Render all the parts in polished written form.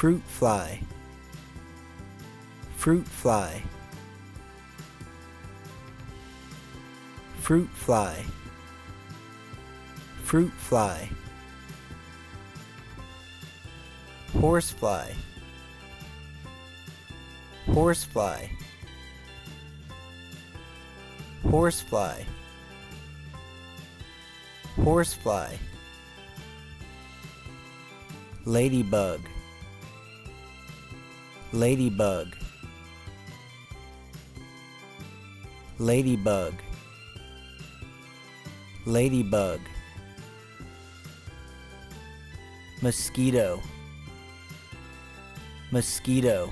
fruit fly, fruit fly, fruit fly, fruit fly, horsefly, horsefly, horsefly, horsefly, ladybug, ladybug, ladybug, ladybug, mosquito, mosquito,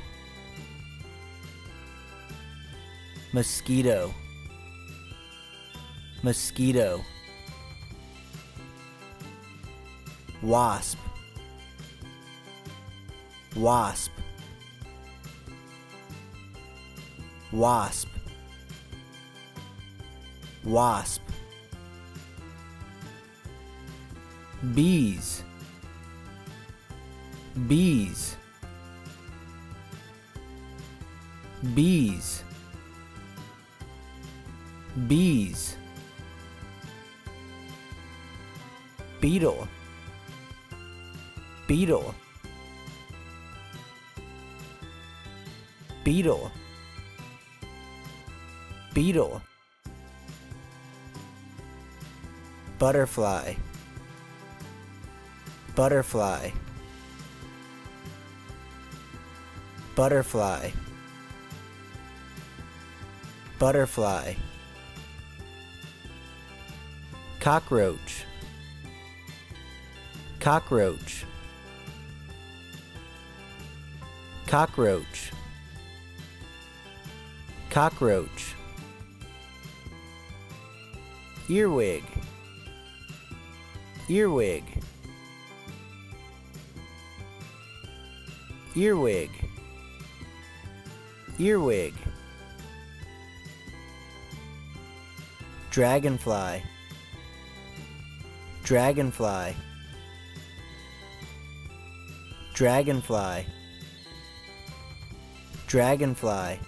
mosquito, mosquito, wasp, wasp, wasp, wasp, bees, bees, bees, bees, beetle, beetle, beetle, beetle, butterfly, butterfly, butterfly, butterfly, cockroach, cockroach, cockroach, cockroach, earwig, earwig, earwig, earwig, dragonfly, dragonfly, dragonfly, dragonfly,